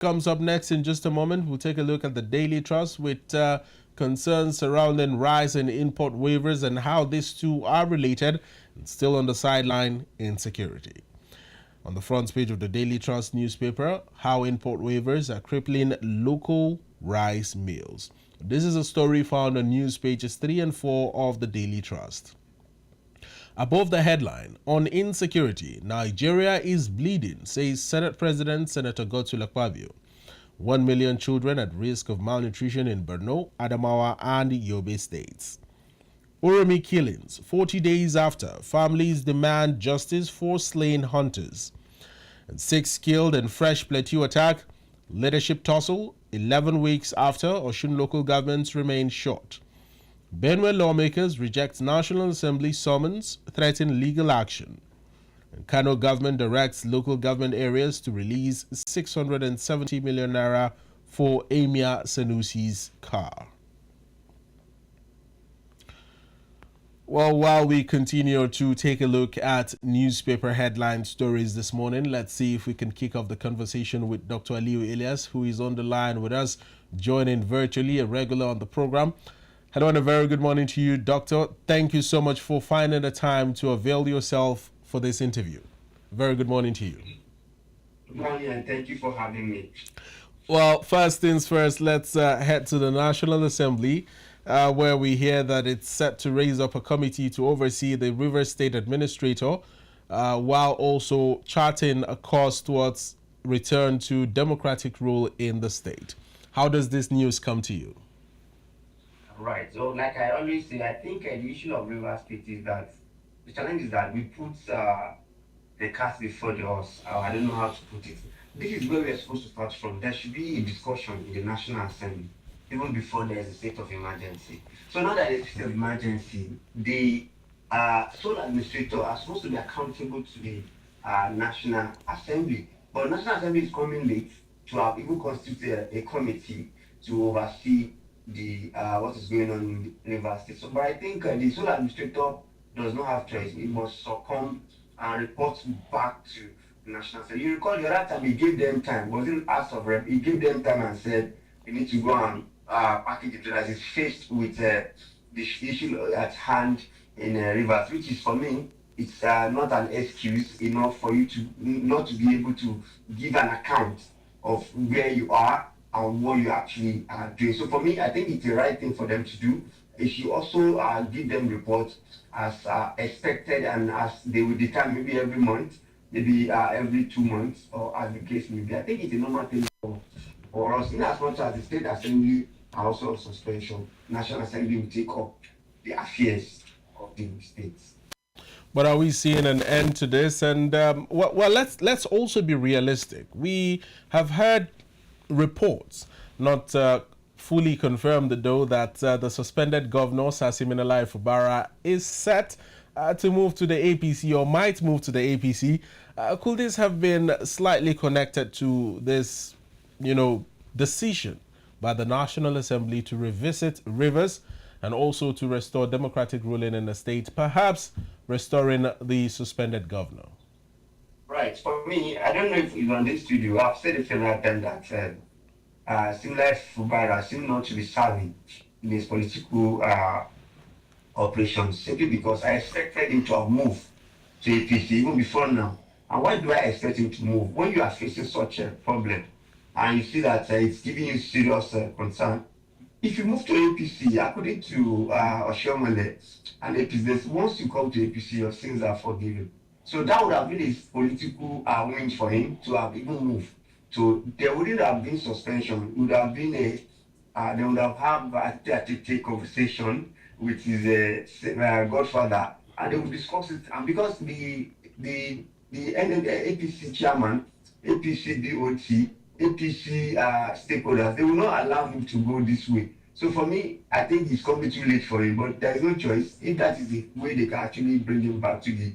Comes up next in just a moment. We'll take a look at the Daily Trust with concerns surrounding rise in import waivers and how these two are related. And still on the sideline, insecurity. On the front page of the Daily Trust newspaper, how import waivers are crippling local rice mills. This is a story found on news pages 3 and 4 of the Daily Trust. Above the headline, on insecurity, Nigeria is bleeding, says Senate President Senator Akpabio. 1 million children at risk of malnutrition in Borno, Adamawa, and Yobe states. Oromi killings, 40 days after, families demand justice for slain hunters. And 6 killed in fresh Plateau attack, leadership tussle, 11 weeks after, Osun local governments remain short. Benue lawmakers reject National Assembly summons, threaten legal action. And Kano government directs local government areas to release 670 million naira for Emir Sanusi's car. Well, while we continue to take a look at newspaper headline stories this morning, let's see if we can kick off the conversation with Dr. Aliyu Ilias, who is on the line with us, joining virtually, a regular on the program. Hello and a very good morning to you, Doctor. Thank you so much for finding the time to avail yourself for this interview. Very good morning to you. Good morning and thank you for having me. Well, first things first, let's head to the National Assembly, where we hear that it's set to raise up a committee to oversee the Rivers State Administrator, while also charting a course towards return to democratic rule in the state. How does this news come to you? Right. So, like I always say, I think the issue of River State is that the challenge is that we put the cart before the horse. I don't know how to put it. This is where we are supposed to start from. There should be a discussion in the National Assembly, even before there is a state of emergency. So now that there is a state of emergency, the sole administrator are supposed to be accountable to the National Assembly. But the National Assembly is coming late to have even constituted a committee to oversee the what is going on in River State. So, but I think the sole administrator does not have choice. He must succumb and report back to the National Assembly. You recall the other time he gave them time, wasn't House of Rep, he gave them time and said they need to go and package it as it's faced with the issue at hand in Rivers, which is for me, it's not an excuse enough for you to not to be able to give an account of where you are and what you actually are doing. So for me, I think it's the right thing for them to do. They should also give them reports as expected and as they will determine, maybe every month, maybe every 2 months, or as the case may be. I think it's a normal thing for us. In as much as the State Assembly are also on suspension, National Assembly will take up the affairs of the states. But are we seeing an end to this? And well, let's also be realistic. We have heard reports, not fully confirmed though, that the suspended governor, Siminalayi Fubara, is set to move to the APC or might move to the APC. Could this have been slightly connected to this, decision by the National Assembly to revisit Rivers and also to restore democratic ruling in the state, perhaps restoring the suspended governor? Right. For me, I don't know if it's on this studio. I've said a several times that Siminalayi Fubara seems not to be savvy in his political operations, simply because I expected him to have moved to APC even before now. And why do I expect him to move? When you are facing such a problem and you see that it's giving you serious concern, if you move to APC, according to Oshiomhole and APC, once you come to APC, your sins are forgiven. So that would have been a political win for him to have even moved. So there wouldn't have been suspension. It would have been they would have had a conversation with his godfather, and they would discuss it. And because the APC chairman, APC DOT, APC stakeholders, they will not allow him to go this way. So for me, I think it's coming too late for him. But there is no choice. If that is the way they can actually bring him back to the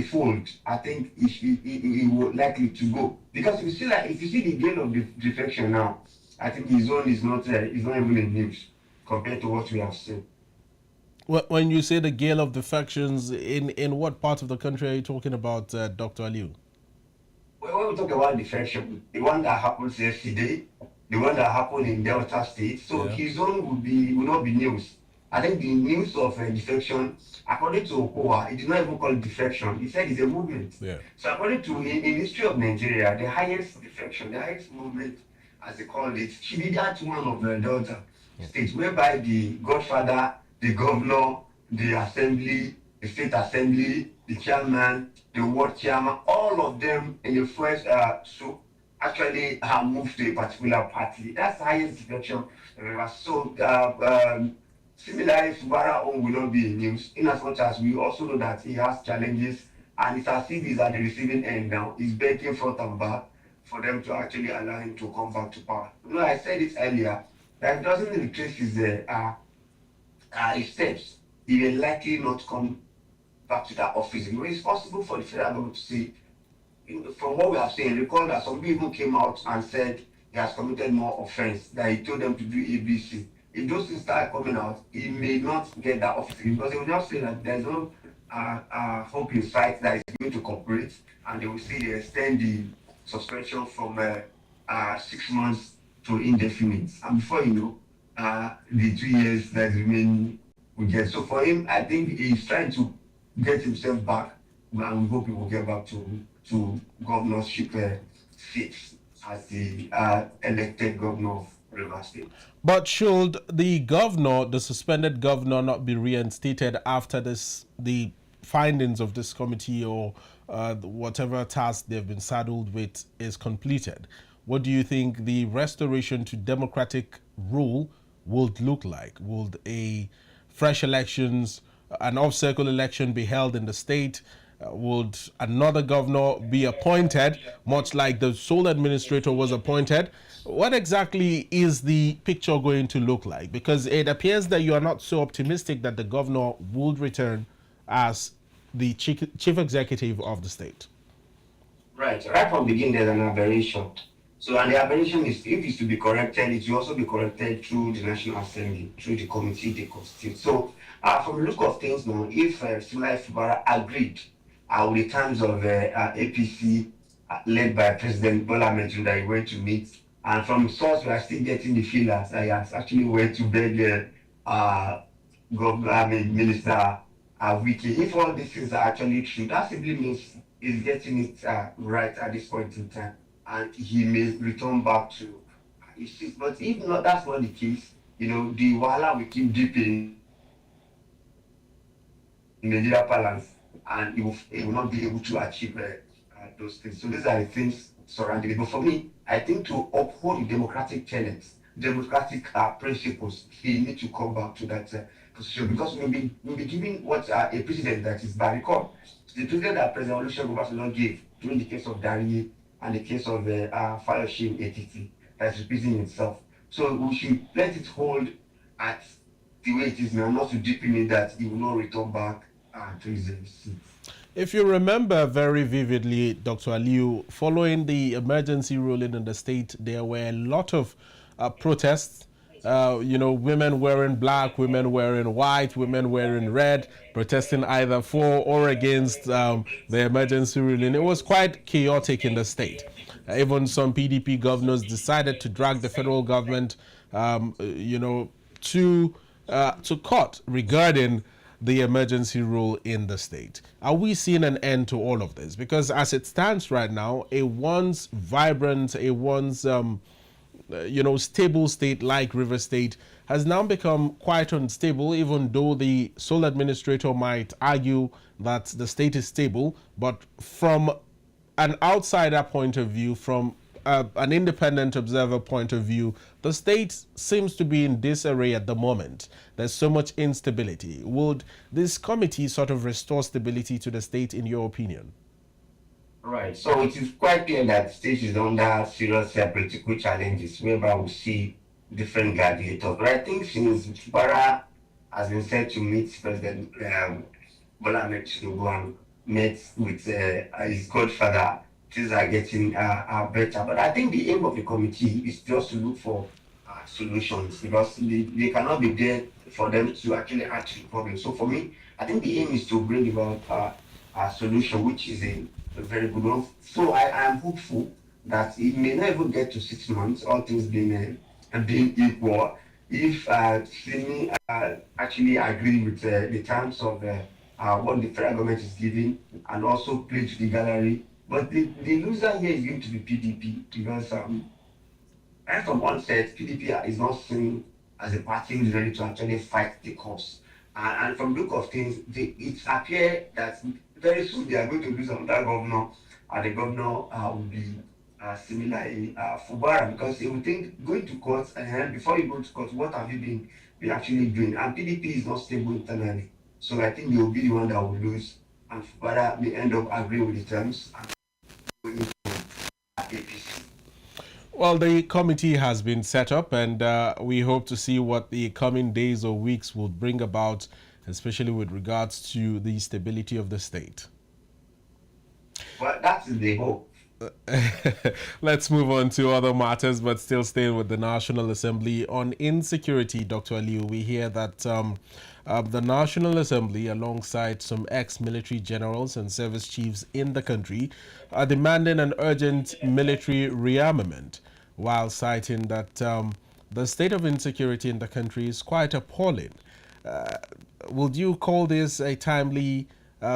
fold, I think he would likely to go. Because if you see the gain of the defection now, I think his own is not even in news compared to what we have seen. When you say the gale of defections, in what part of the country are you talking about, Dr. Aliyu? when we talk about defection, the one that happened yesterday, the one that happened in Delta State, so Yeah. his own will not be news. I think the news of defection, according to Okowa, he did not even call it defection. He said it's a movement. Yeah. So according to in history of Nigeria, the highest defection, the highest movement, as they call it, she did that one of the Delta State, whereby the Godfather, the governor, the assembly, the state assembly, the chairman, the ward chairman, all of them in the first so actually have moved to a particular party. That's the highest defection ever. So similarly, Fubara own will not be in news, in as much as we also know that he has challenges, and it's as if he's at the receiving end now. He's begging front and back for them to actually allow him to come back to power. You know, I said it earlier that it doesn't retrace his steps. He will likely not come back to that office. You know, it's possible for the federal government to say, from what we have seen, recall that some people came out and said he has committed more offense, that he told them to do ABC. If those things start coming out, he may not get that office because they will now say that there's no hope in sight that is going to cooperate, and they will see they extend the suspension from 6 months to indefinite. And before you know, the 2 years that remain will get. So for him, I think he's trying to get himself back, and we hope he will get back to governorship seats as the elected governor of Rivers State. But should the governor, the suspended governor, not be reinstated after the findings of this committee or whatever task they've been saddled with is completed? What do you think the restoration to democratic rule would look like? Would a fresh elections, an off-cycle election be held in the state? Would another governor be appointed, much like the sole administrator was appointed? What exactly is the picture going to look like? Because it appears that you are not so optimistic that the governor would return as the chief executive of the state. Right from the beginning, there's an aberration. So, and the aberration is, if it's to be corrected, it will also be corrected through the National Assembly, through the committee they constitute. So, from the look of things now, if Similar Fubara agreed with the terms of APC led by President Bola Ahmed Tinubu that he went to meet, and from source we are still getting the feelers that he has actually went to beg Minister Wiki. If all these things are actually true, that simply means he's getting it right at this point in time, and he may return back to his seat. But if not, that's not the case. You know, the wahala will keep deepening in Nigeria balance, and he will not be able to achieve those things. So these are the things surrounding it. But for me, I think to uphold the democratic tenets, democratic principles, he needs to come back to that position, because we'll be giving what a president that is by record. The president that President Olusegun Obasanjo gave during the case of Dariye and the case of Fayoshe ATT, that's repeating itself. So we should let it hold at the way it is now, not to deepen it that he will not return back to his seat. If you remember very vividly, Dr. Aliyu, following the emergency ruling in the state, there were a lot of protests. Women wearing black, women wearing white, women wearing red, protesting either for or against the emergency ruling. It was quite chaotic in the state. Even some PDP governors decided to drag the federal government, to court regarding the emergency rule in the state. Are we seeing an end to all of this? Because as it stands right now, a once vibrant, a once stable state like River State has now become quite unstable, even though the sole administrator might argue that the state is stable. But from an outsider point of view, from an independent observer point of view, the state seems to be in disarray at the moment. There's so much instability. Would this committee sort of restore stability to the state, in your opinion? Right. So it is quite clear that the state is under serious political challenges, whereby we see different gladiators. But I think since Fubara has been said to meet President Bola Ahmed Tinubu and met with his godfather, things are getting better. But I think the aim of the committee is just to look for solutions, because they cannot be there for them to actually act the problem. So for me, I think the aim is to bring about a solution, which is a a very good one. So I am hopeful that it may not even get to 6 months, all things being equal, if Simi actually agree with the terms of what the federal government is giving and also play to the gallery. But the loser here is going to be PDP because right from onset, PDP is not seen as a party who is ready to actually fight the cause. And from the look of things, it appears that very soon they are going to lose another governor, and the governor will be similarly Fubara, because they will think going to court, and before you go to court, what have you been actually doing? And PDP is not stable internally. So I think they will be the one that will lose, and Fubara may end up agreeing with the terms and going to APC. Well, the committee has been set up, and we hope to see what the coming days or weeks will bring about, especially with regards to the stability of the state. Well, that's the hope. Let's move on to other matters, but still staying with the National Assembly. On insecurity, Dr. Aliyu, we hear that the National Assembly, alongside some ex-military generals and service chiefs in the country, are demanding an urgent military rearmament, while citing that the state of insecurity in the country is quite appalling. Uh, would you call this a timely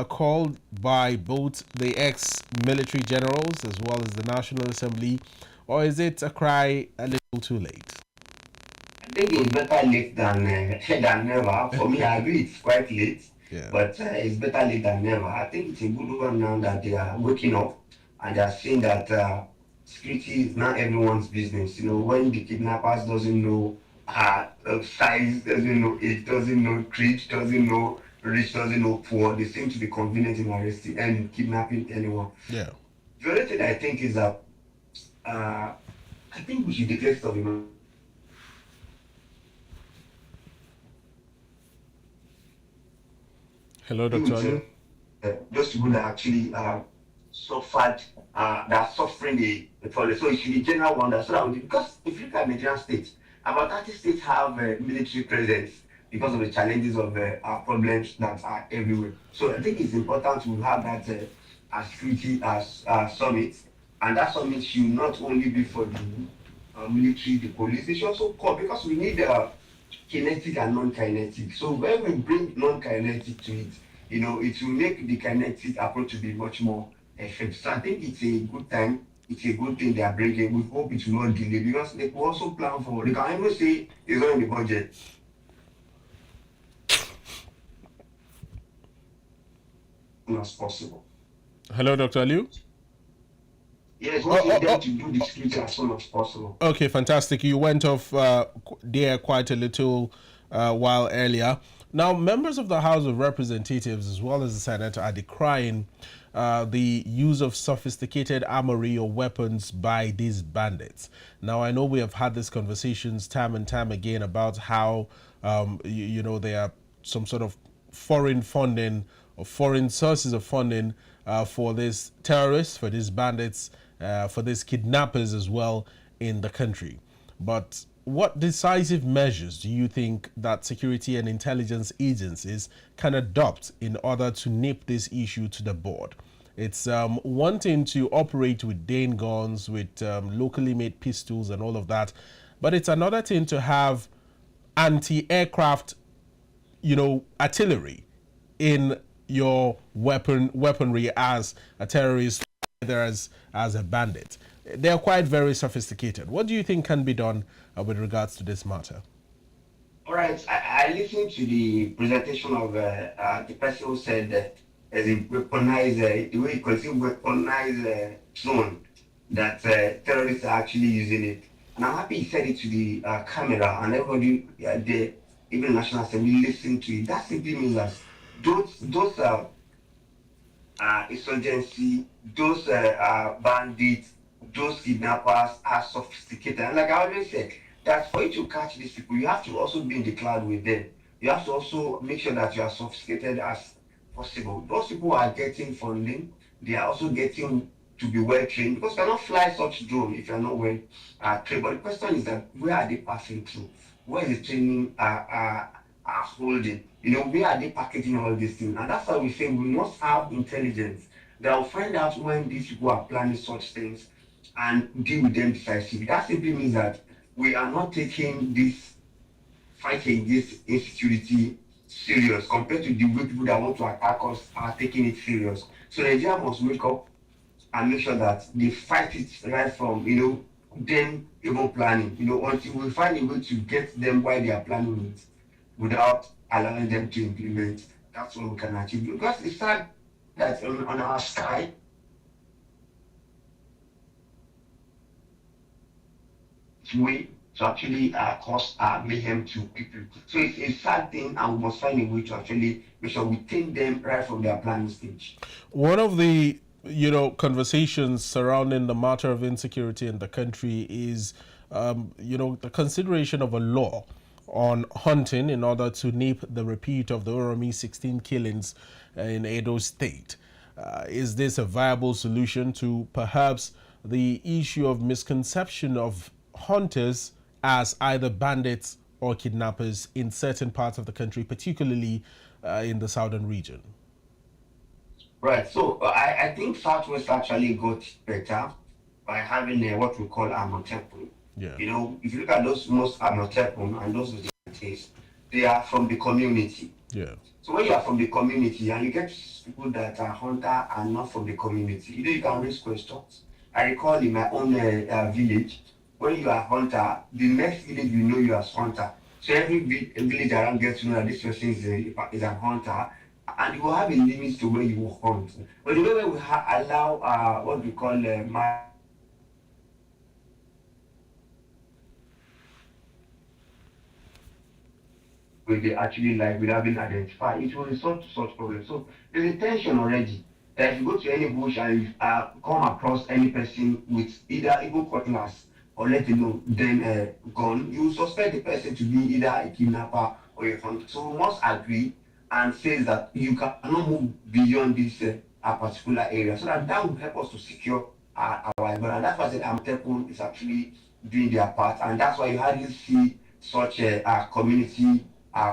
call by both the ex-military generals as well as the National Assembly, or is it a cry a little too late? I think it's better late than never. For me, I agree it's quite late, Yeah. but it's better late than never. I think it's a good one now that they are waking up and they are seeing that security is not everyone's business. You know, when the kidnappers doesn't know size, doesn't know age, doesn't know creed, doesn't know rich, doesn't know poor, they seem to be convenient in arresting and kidnapping anyone. Yeah. The other thing I think is that I think we should declare state of emergency. Hello, Dr. Aliyu. Those people that actually suffered, that are suffering the problem. So it should be general one that so that because if you look at Nigerian states, about 30 states have military presence because of the challenges of problems that are everywhere. So I think it's important to have that security summit, and that summit should not only be for the military, the police. They should also come because we need kinetic and non-kinetic. So when we bring non-kinetic to it, you know, it will make the kinetic approach to be much more effective. So I think it's a good time. It's a good thing they are bringing. We hope it will not delay because they will also plan for. They can even say it's not in the budget. As possible. Hello, Dr. Aliyu. Yes, what is them to do the security as soon as possible. Okay, fantastic. You went off there quite a little while earlier. Now, members of the House of Representatives as well as the Senate are decrying the use of sophisticated armory or weapons by these bandits. Now, I know we have had these conversations time and time again about how, you know, there are some sort of foreign funding or foreign sources of funding for these terrorists, for these bandits, for these kidnappers as well in the country. But what decisive measures do you think that security and intelligence agencies can adopt in order to nip this issue to the bud? It's one thing to operate with Dane guns, with locally made pistols and all of that, but it's another thing to have anti-aircraft, you know, artillery in your weaponry as a terrorist, either as a bandit. They're quite very sophisticated. What do you think can be done with regards to this matter? All right, I listened to the presentation of the person who said that as a weaponized, the way you consider weaponized zone, that terrorists are actually using it. And I'm happy he said it to the camera and everybody there, even National Assembly, listened to it. That simply means that those insurgency, those bandits, those kidnappers are sophisticated. And like I always said, that for you to catch these people, you have to also be in the cloud with them. You have to also make sure that you are sophisticated as possible. Those people are getting funding. They are also getting to be well trained because you cannot fly such drone if you are not well trained. But the question is that where are they passing through? Where is the training holding? You know, where are they packaging all these things? And that's why we say we must have intelligence they'll find out when these people are planning such things and deal with them decisively. That simply means that we are not taking this fight against insecurity serious compared to the way people that want to attack us are taking it serious. So Nigeria must wake up and make sure that they fight it right from, them even planning, until we find a way to get them while they are planning it without allowing them to implement. That's what we can achieve. Because it's sad that on our sky, way to actually cause mayhem to people. So it's a sad thing, and we must find a way to actually make sure we take them right from their planning stage. One of the conversations surrounding the matter of insecurity in the country is the consideration of a law on hunting in order to nip the repeat of the Oromi 16 killings in Edo State. Is this a viable solution to perhaps the issue of misconception of hunters as either bandits or kidnappers in certain parts of the country, particularly in the southern region? Right. So I think Southwest actually got better by having what we call Amotekun. Yeah. If you look at those most Amotekun and those vigilantes, they are from the community. Yeah. So when you are from the community and you get people that are hunter and not from the community, you can raise questions. I recall in my own village, when you are hunter, the next village will know you as hunter. So every village around gets to know that this person is a hunter, and you will have a limit to where you will hunt. But the way we allow what we call where they actually like without being identified, it will result to such problems. So there's a tension already that if you go to any bush and you come across any person with either even cutlass or let alone then gun, you suspect the person to be either a kidnapper or a hunter. So we must agree and says that you cannot move beyond this particular area, so that will help us to secure our environment. And that's why I said Amotekun is actually doing their part, and that's why you hardly see such a community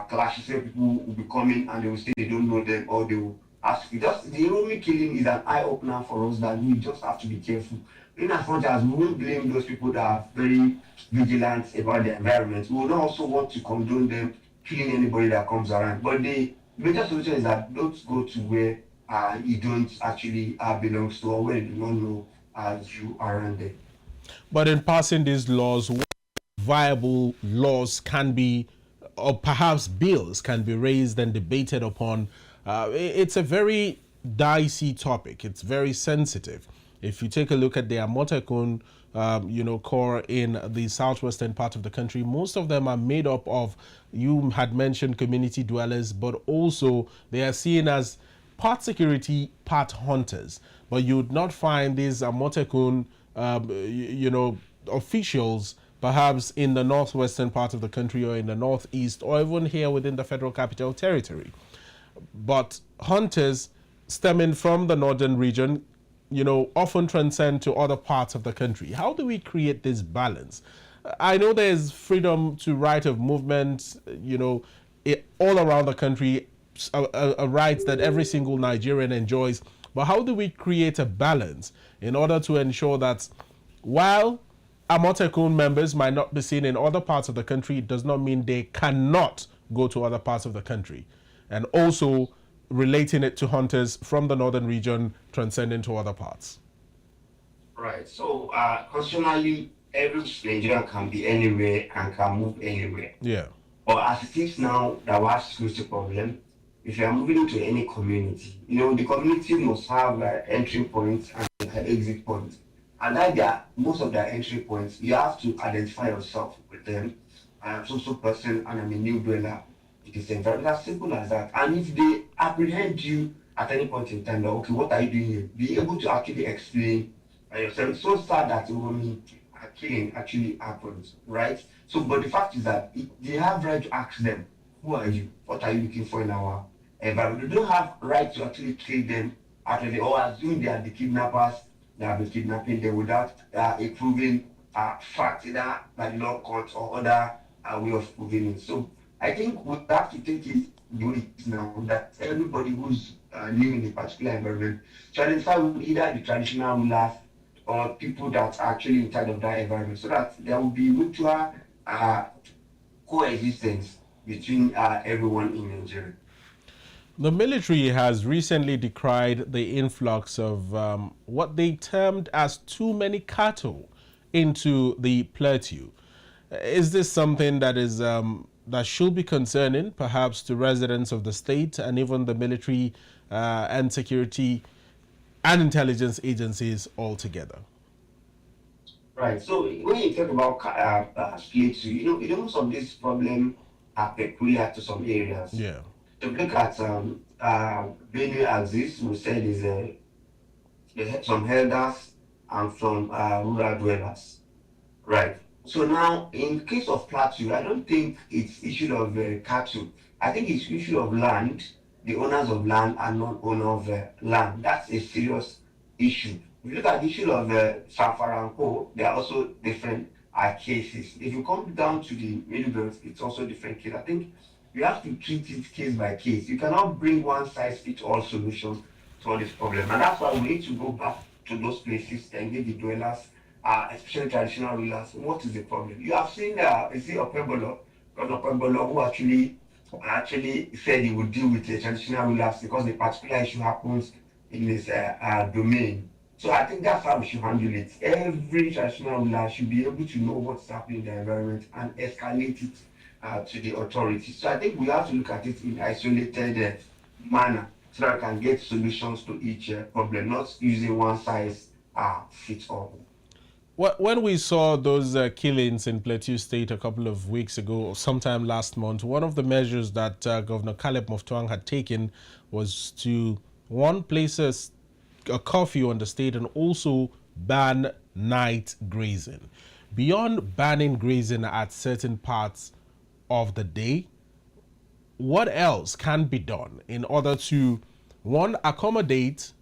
clashes where people will be coming and they will say they don't know them, or they will ask. Just the Oromi killing is an eye opener for us that we just have to be careful. In as much as we won't blame those people that are very vigilant about the environment, we will not also want to condone them killing anybody that comes around. But the major solution is that don't go to where you don't actually belong to, or where you do not know you around there. But in passing these laws, what viable laws can be, or perhaps bills can be raised and debated upon? It's a very dicey topic. It's very sensitive. If you take a look at the Amotekun, core in the southwestern part of the country, most of them are made up of, you had mentioned, community dwellers, but also they are seen as part security, part hunters. But you would not find these Amotekun, officials perhaps in the northwestern part of the country or in the northeast or even here within the Federal Capital Territory. But hunters stemming from the northern region, often transcend to other parts of the country. How do we create this balance? I know there's freedom to right of movement, all around the country, a right that every single Nigerian enjoys. But how do we create a balance in order to ensure that while Amotekun members might not be seen in other parts of the country, it does not mean they cannot go to other parts of the country? And also relating it to hunters from the northern region transcending to other parts. Right. So constitutionally, every Nigerian can be anywhere and can move anywhere. Yeah. But as it is now, that we have security problem. If you are moving into any community, the community must have entry points and exit points. And that most of their entry points, you have to identify yourself with them. I am so person and I'm a new dweller. It is very as simple as that. And if they apprehend you at any point in time, okay, what are you doing here? Be able to actually explain yourself. It's so sad that killing actually happens, right? So, but the fact is that they have right to ask them, who are you? What are you looking for in our environment? They don't have right to actually kill them actually, or assume they are the kidnappers that have been kidnapping them without a proven fact, either by the law court or other way of proving it. So I think we have to take it the way it is now that everybody who's living in a particular environment to identify with either the traditional rulers or people that are actually in charge of that environment so that there will be mutual uh, coexistence between everyone in Nigeria. The military has recently decried the influx of what they termed as too many cattle into the plateau. Is this something that is that should be concerning, perhaps, to residents of the state and even the military and security and intelligence agencies altogether? Right. So when you talk about plates, most of these problems are peculiar to some areas. Yeah. If you look at Benue axis, we said is some elders and some rural dwellers. Right. So now, in case of plateau, I don't think it's issue of cattle. I think it's issue of land. The owners of land are not owner of land. That's a serious issue. If you look at the issue of Safara and Co, there are also different cases. If you come down to the middle belt, it's also different case. I think you have to treat it case by case. You cannot bring one size fits all solution to all this problem, and that's why we need to go back to those places, engage the dwellers, especially traditional rulers. What is the problem? You have seen, you see, Governor Opebolo, who actually said he would deal with the traditional rulers because the particular issue happens in his domain. So I think that's how we should handle it. Every traditional ruler should be able to know what's happening in the environment and escalate it to the authorities. So I think we have to look at it in isolated manner so that we can get solutions to each problem, not using one size fits all. When we saw those killings in Plateau State a couple of weeks ago, or sometime last month, one of the measures that Governor Caleb Moftuang had taken was to, one, place a curfew on the state and also ban night grazing. Beyond banning grazing at certain parts of the day, what else can be done in order to, one, accommodate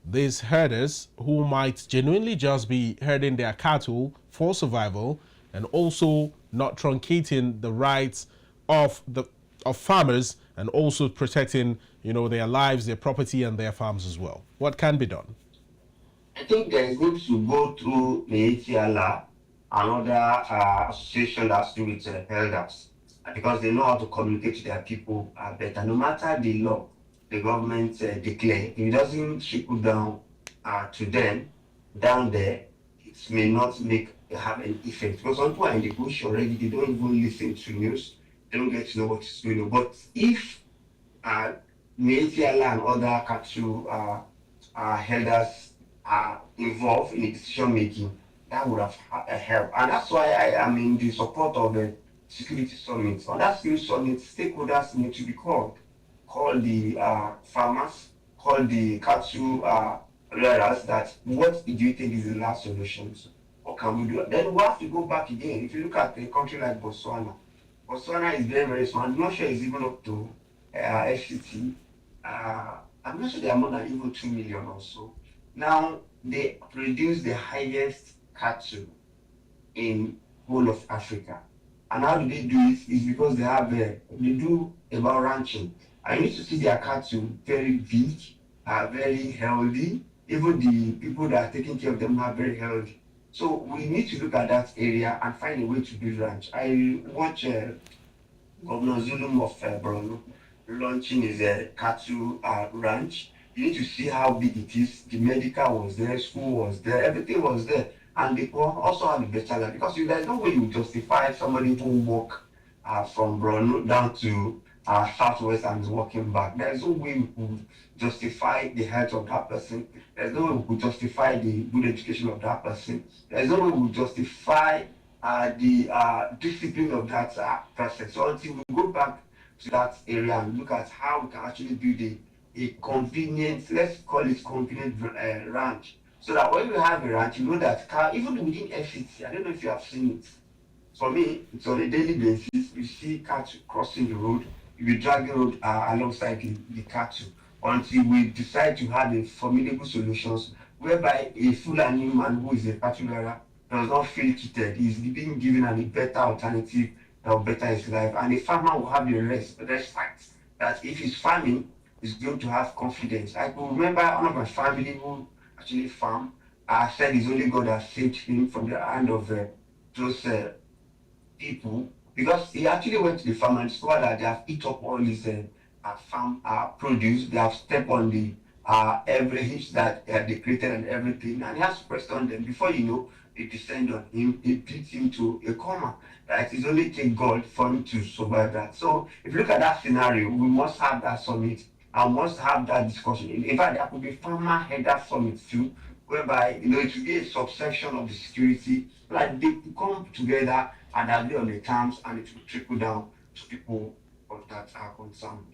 these herders who might genuinely just be herding their cattle for survival, and also not truncating the rights of the farmers, and also protecting, their lives, their property, and their farms as well? What can be done? I think there is need to go through the ATLR, another association that's to do with elders, because they know how to communicate to their people better. No matter the law the government declare, if it doesn't trickle down to them down there, it may not have an effect. Because some people are in the bush already, they don't even listen to news, they don't get to know what is going on. But if Meitiala and other cattle herders are involved in the decision making, that would have helped. And that's why I am in the support of the security summit. On that security summit, stakeholders need to be called. Call the farmers, call the cattle rearers, that what do you think is the last solution? What can we do? Then we have to go back again. If you look at a country like Botswana, Botswana is very, very small. I'm not sure it's even up to FCT. I'm not sure they are more than even 2 million or so. Now, they produce the highest cattle in whole of Africa. And how do they do it? Is because they do about ranching. I need to see their cattle very big, very healthy. Even the people that are taking care of them are very healthy. So we need to look at that area and find a way to build ranch. I watch Governor Zulum of Borno launching his cattle ranch. You need to see how big it is. The medical was there, school was there, everything was there. And they also have a better land, because there's no way you justify somebody who walk from Borno down to southwest and is walking back. There's no way we could justify the health of that person. There's no way we could justify the good education of that person. There's no way we could justify the discipline of that person. So until we go back to that area and look at how we can actually build a convenient, let's call it convenient ranch, so that when we have a ranch, you know that even within FCT, I don't know if you have seen it. For me, it's on a daily basis. You see cattle crossing the road, you be dragging road alongside the cattle, until we decide to have a formidable solutions whereby a Fulani man who is a cattle bearer does not feel cheated. He's being given a better alternative that will better his life. And the farmer will have the respect that if he's farming, he's going to have confidence. I could remember one of my family who actually farm. I said it's only God that saved him from the hand of those people because he actually went to the farm and discovered that they have eat up all his farm produce. They have stepped on the every hitch that they created and everything, and he has to question them. Before you know, it descend on him. It beats him to a coma. That it's only take God for him to survive that. So if you look at that scenario, we must have that summit and must have that discussion. In fact, there could be farmer header summit too, whereby it will be a subsection of the security, like they come together and agree on the terms, and it will trickle down to people that are concerned.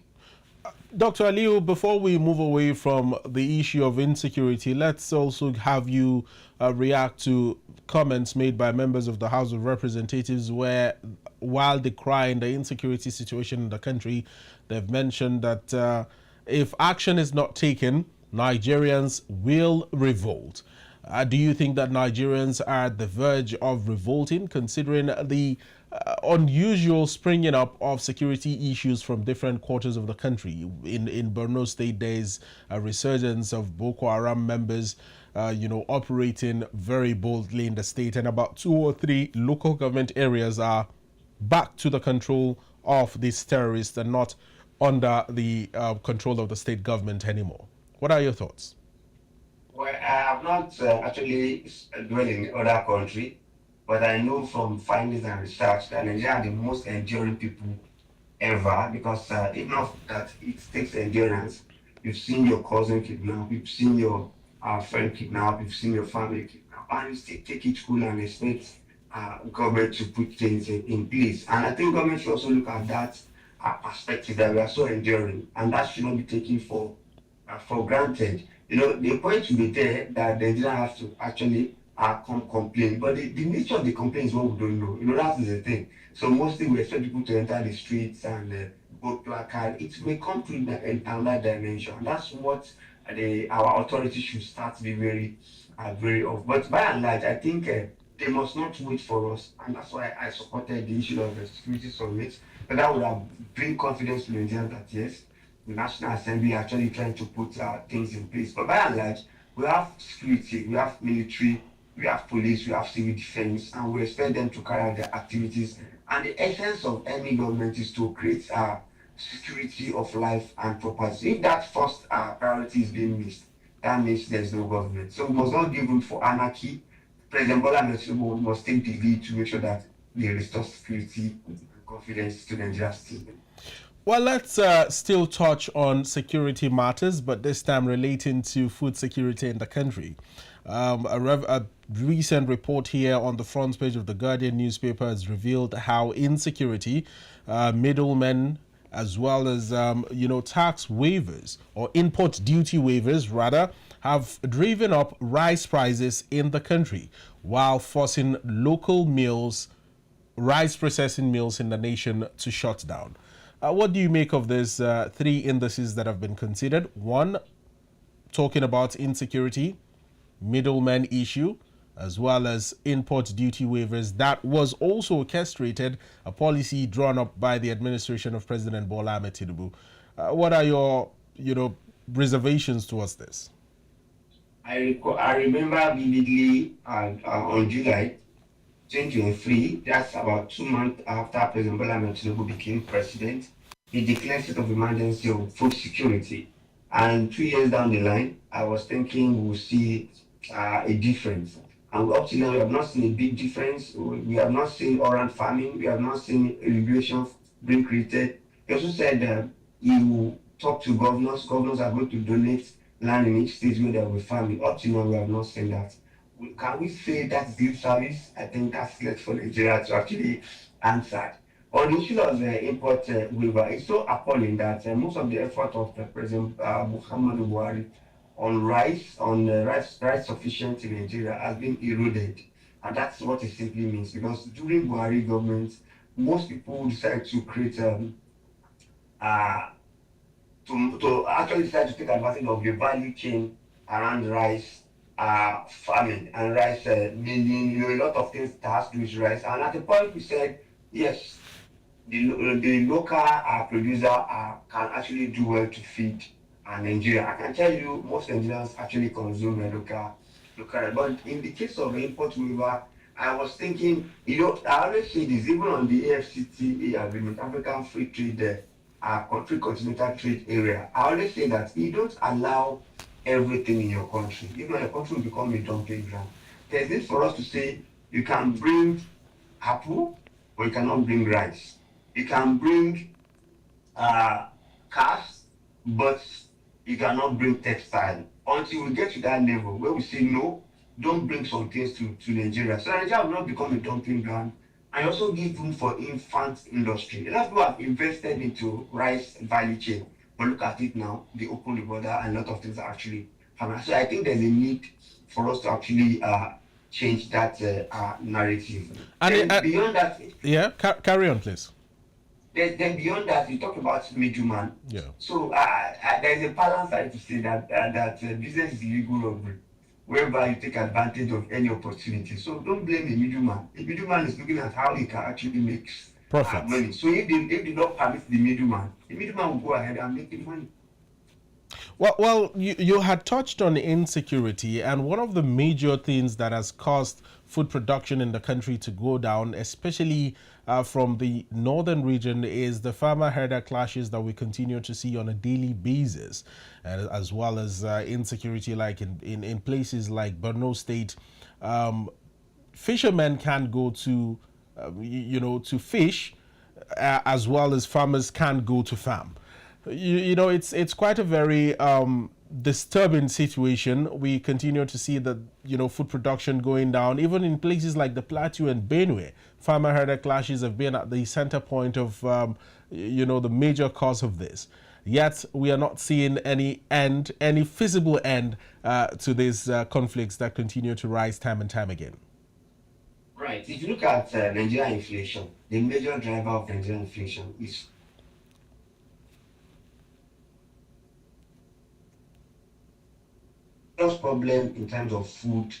Dr. Aliyu, before we move away from the issue of insecurity, let's also have you react to comments made by members of the House of Representatives where, while decrying the insecurity situation in the country, they've mentioned that if action is not taken, Nigerians will revolt. Do you think that Nigerians are at the verge of revolting, considering the unusual springing up of security issues from different quarters of the country? In Borno State, there's a resurgence of Boko Haram members, operating very boldly in the state, and about 2 or 3 local government areas are back to the control of these terrorists and not under the control of the state government anymore. What are your thoughts? Well, I have not actually dwelled in other country, but I know from findings and research that Nigeria are the most enduring people ever because enough that it takes endurance. You've seen your cousin kidnapped, you've seen your friend kidnapped, you've seen your family kidnapped, and you still take it cool and expect government to put things in place. And I think government should also look at that perspective that we are so enduring, and that should not be taken for granted. The point should be there that they didn't have to actually come complain. But the nature of the complaint is what we don't know. That is the thing. So mostly we expect people to enter the streets and vote placard. It may come to another dimension. That's what our authorities should start to be very of. But by and large, I think they must not wait for us. And that's why I supported the issue of the security summit. But that would have bring confidence to Nigerians that yes, the National Assembly actually trying to put things in place. But by and large, we have security, we have military, we have police, we have civil defense, and we expect them to carry out their activities. And the essence of any government is to create security of life and property. If that first priority is being missed, that means there's no government. So we must not give room for anarchy. President Bola Tinubu must take the lead to make sure that they restore security and confidence to Nigeria's team. Well, let's still touch on security matters, but this time relating to food security in the country. A recent report here on the front page of the Guardian newspaper has revealed how insecurity, middlemen, as well as tax waivers or import duty waivers rather, have driven up rice prices in the country while forcing local mills, rice processing mills in the nation to shut down. What do you make of these 3 indices that have been considered? One, talking about insecurity, middleman issue, as well as import duty waivers. That was also orchestrated, a policy drawn up by the administration of President Bola Tinubu. What are your, reservations towards this? I remember vividly on July 2023, that's about 2 months after President Bola Tinubu became president, he declared state of emergency on food security. And 2 years down the line, I was thinking we'll see a difference. And up to now, we have not seen a big difference. We have not seen organ farming. We have not seen irrigation being created. He also said he will talk to governors. Governors are going to donate land in each state where they will farm. Up to now, we have not seen that. Can we say that's lip service? I think that's left for Nigeria to actually answer. On the issue of import waiver, it's so appalling that most of the effort of President Muhammadu Buhari on rice sufficiency in Nigeria has been eroded. And that's what it simply means. Because during Buhari government, most people decide to create to actually decide to take advantage of the value chain around rice farming and rice milling, a lot of things that has to do with rice. And at the point we said yes, the local producer can actually do well to feed Nigeria. I can tell you most Nigerians actually consume local. But in the case of import waiver, I was thinking, I always say this, even on the AFCTA agreement, African Free Trade, Free Continental Trade Area, I always say that you don't allow everything in your country. If not, your country will become a dumping ground. There's this for us to say you can bring apple, but you cannot bring rice. You can bring uh, cars, but you cannot bring textile until we get to that level where we say no, don't bring some things to Nigeria. So Nigeria will not become a dumping ground and also give room for infant industry. A lot of people have invested into rice value chain, but look at it now, they open the border and a lot of things are actually happening. So I think there's a need for us to actually change that narrative. And Then beyond that, yeah, carry on, please. then beyond that, you talk about middleman. Yeah. So there's a balance I to say that business is illegal robbery, whereby you take advantage of any opportunity. So don't blame the middleman. The middleman is looking at how he can actually make Profits. money. So if the law permits the middleman will go ahead and make the money. Well, you had touched on insecurity, and one of the major things that has caused food production in the country to go down, especially from the northern region, is the farmer-herder clashes that we continue to see on a daily basis, as well as insecurity, like in places like Borno State. Fishermen can't go to, to fish, as well as farmers can't go to farm. It's quite a very disturbing situation. We continue to see that food production going down, even in places like the Plateau and Benue. Farmer herder clashes have been at the center point of the major cause of this. Yet we are not seeing any feasible end to these conflicts that continue to rise time and time again. Right. If you look at Nigerian inflation, the major driver of Nigerian inflation is problem in terms of food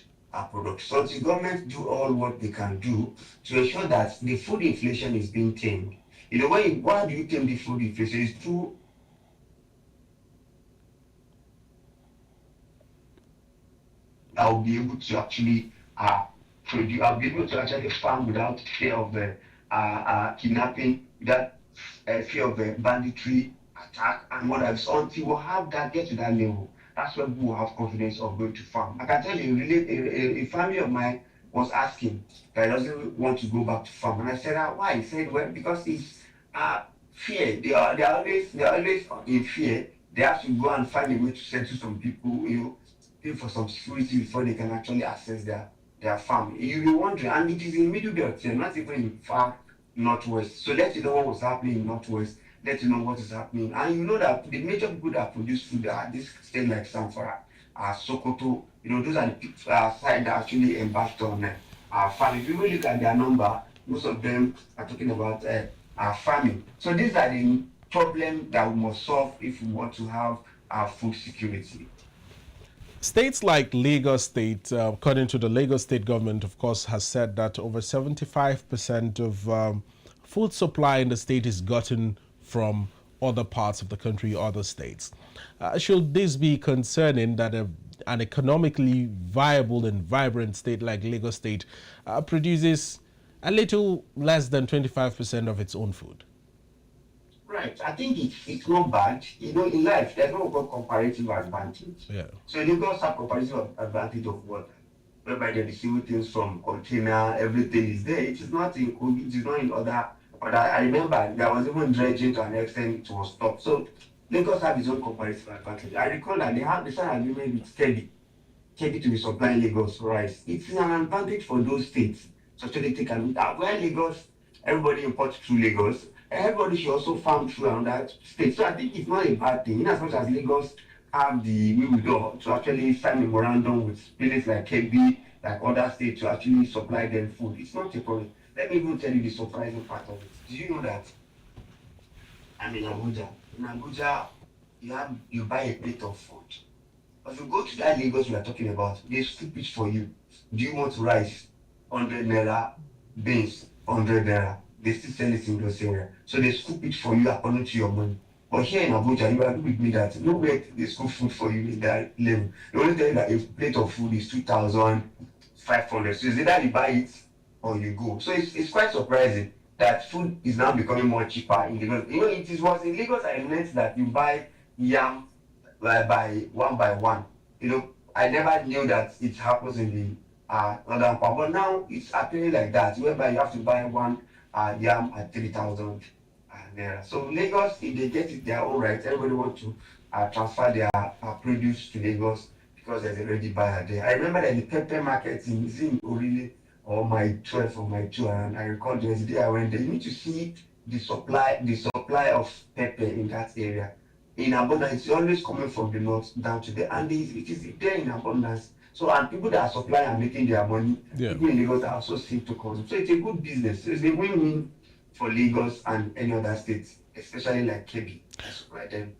products. So the government do all what they can do to ensure that the food inflation is being tamed. Why do you tame the food inflation? It's through I'll be able to actually produce. I'll be able to actually farm without fear of kidnapping, without fear of banditry attack and what else. So until we have that, get to that level, that's when we will have confidence of going to farm. I can tell you, a family of mine was asking that doesn't want to go back to farm, and I said, why? He said, well, because it's fear. They're always in fear. They have to go and find a way to settle some people, pay for some security before they can actually access their farm. You'll be wondering, and it is in middle belt here, not even in far northwest. So let you know what was happening in northwest, let you know what is happening. And you know that the major people that produce food are this state like Samfara, Sokoto, those are the side that actually embarked on farming. If you really look at their number, most of them are talking about farming. So these are the problems that we must solve if we want to have food security. States like Lagos State, according to the Lagos State government, of course, has said that over 75% of food supply in the state is gotten from other parts of the country, other states. Should this be concerning that an economically viable and vibrant state like Lagos State produces a little less than 25% of its own food? Right. I think it's not bad. In life, there's no comparative advantage. Yeah. So Lagos have comparative advantage of what? Whereby they receive things from container, everything is there. It is not in Kogi, it is not in other. But I remember there was even dredging to an extent it was stopped. So Lagos have its own comparative advantage. I recall that they signed an agreement with Kebbi to be supplying Lagos rice. It's an advantage for those states. So actually take a look at where Lagos, everybody imports through Lagos. Everybody should also farm through another state. So I think it's not a bad thing. In as much as Lagos have the wherewithal to actually sign a memorandum with places like Kebbi, like other states to actually supply them food, it's not a problem. Let me even tell you the surprising part of it. Do you know that I'm in Abuja? In Abuja, you buy a plate of food. But if you go to that Lagos we are talking about, they flip it for you. Do you want rice? 100 naira, beans, 100 naira. they still sell it in those areas. So they scoop it for you according to your money. But here in Abuja, you agree with me that nowhere they scoop food for you in that level. They only tell you that a plate of food is 2,500. So it's either you buy it or you go. So it's quite surprising that food is now becoming more cheaper in Lagos. You know, it was in Lagos I learned that you buy yam by one. You know, I never knew that it happens in the northern part, but now it's appearing like that, whereby you have to buy one yam at 3,000 naira. So Lagos, if they get it their own right, everybody want to transfer their produce to Lagos because there's already buyer there. I remember that the pepper market in Zim Orile or my 12 or my 2, and I recall the day I went there. You need to see the supply of pepper in that area in abundance. It's always coming from the north down to there, and it is there in abundance. So, and people that are supplying and making their money, Yeah. people in Lagos are also safe to consume. So it's a good business. So it's a win-win for Lagos and any other states, especially like Kebbi. Right then.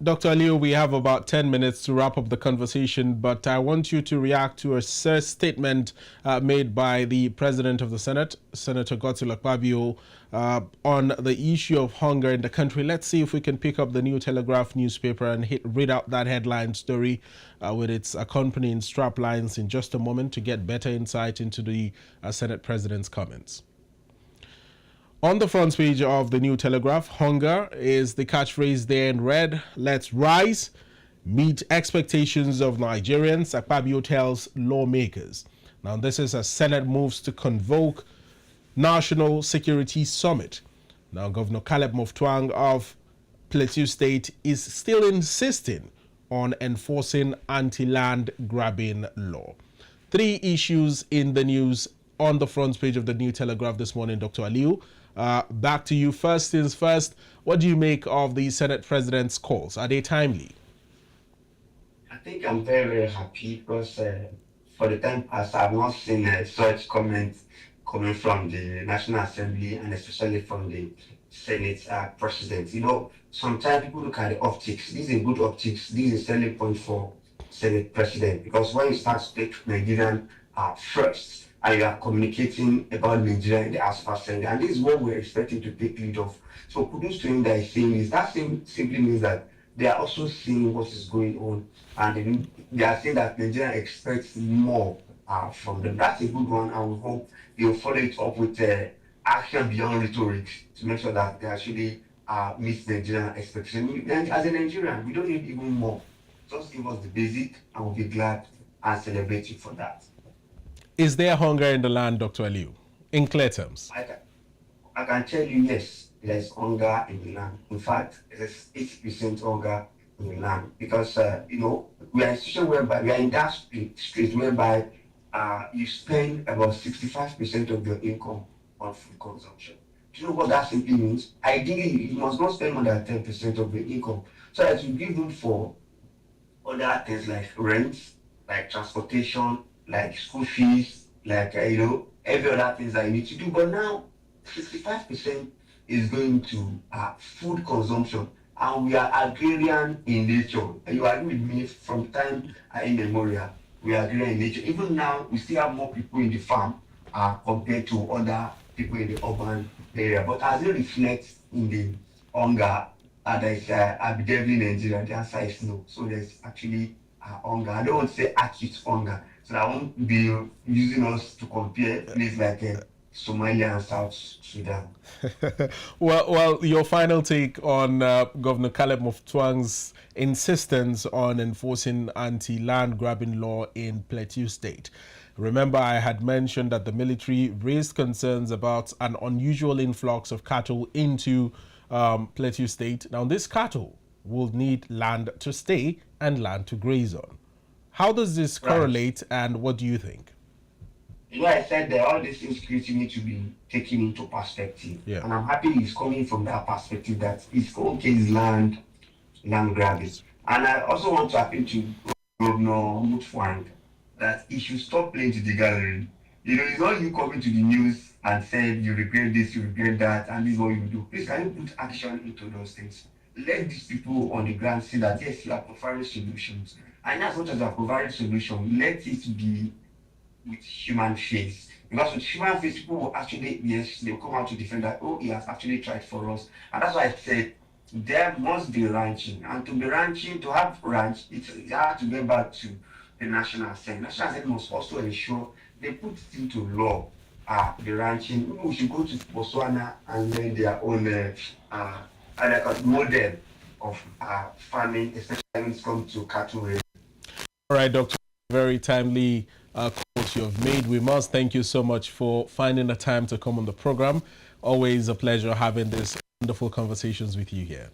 Dr. Aliyu, we have about 10 minutes to wrap up the conversation, but I want you to react to a statement made by the President of the Senate, Senator Akpabio, on the issue of hunger in the country. Let's see if we can pick up the New Telegraph newspaper and read out that headline story with its accompanying strap lines in just a moment to get better insight into the Senate President's comments. On the front page of the New Telegraph, hunger is the catchphrase there in red. Let's rise, meet expectations of Nigerians, Akpabio tells lawmakers. Now, this is as Senate moves to convoke National Security Summit. Now, Governor Caleb Mutfwang of Plateau State is still insisting on enforcing anti-land grabbing law. 3 issues in the news on the front page of the New Telegraph this morning, Dr. Aliyu. Back to you. First things first, what do you make of the Senate President's calls? Are they timely? I think I'm very, very happy because for the time past, I've not seen such comments coming from the National Assembly and especially from the Senate President. You know, sometimes people look at the optics. This is a good optics. This is a selling point for Senate President because when you start to take Nigerian first, and you are communicating about Nigeria in the House of Assembly. And this is what we're expecting to take lead of. So kudos to him that he's saying this. That simply means that they are also seeing what is going on. And they are saying that Nigeria expects more from them. That's a good one. And we hope they'll follow it up with action beyond rhetoric to make sure that they actually meet Nigerian expectations. And as a Nigerian, we don't need even more. Just give us the basic and we'll be glad and celebrate you for that. Is there hunger in the land, Dr. Aliyu, in clear terms? I can tell you, yes, there's hunger in the land. In fact, there's 80% hunger in the land because, you know, we are in a situation whereby we are in that street whereby you spend about 65% of your income on food consumption. Do you know what that simply means? Ideally, you must not spend more than 10% of your income so that you give room for other things like rent, like transportation, like school fees, like, you know, every other things that you need to do. But now, 65% is going to food consumption. And we are agrarian in nature. You agree with me from time immemorial. We are agrarian in nature. Even now, we still have more people in the farm compared to other people in the urban area. But as it reflects in the hunger that is evidently in Nigeria, the answer is no. So there's actually hunger. I don't want to say acute hunger. So I won't be using us to compare places like Somalia and South Sudan. well, your final take on Governor Caleb Mutfwang's insistence on enforcing anti-land grabbing law in Plateau State. Remember, I had mentioned that the military raised concerns about an unusual influx of cattle into Plateau State. Now, this cattle will need land to stay and land to graze on. How does this correlate, and what do you think? You know, I said that all these insecurity need to be taken into perspective. Yeah. And I'm happy it's coming from that perspective that it's okay, it's land grabbing. And I also want to appeal to Governor Mutfwang that he should stop playing to the gallery. You know, it's not you coming to the news and saying you regret this, you regret that, and this is what you do. Please, can you put action into those things? Let these people on the ground see that, yes, you are providing solutions. And as much as you are providing solutions, let it be with human face. Because with human face, people will actually, yes, they will come out to defend that, oh, he has actually tried for us. And that's why I said there must be ranching. And to be ranching, to have ranch, you have to get back to the National Assembly. National Assembly must also ensure they put it into law. The ranching, maybe we should go to Botswana and learn their own like a model of farming, especially when it comes to cattle raising. All right, Doctor, very timely calls you have made. We must thank you so much for finding the time to come on the program. Always a pleasure having these wonderful conversations with you here.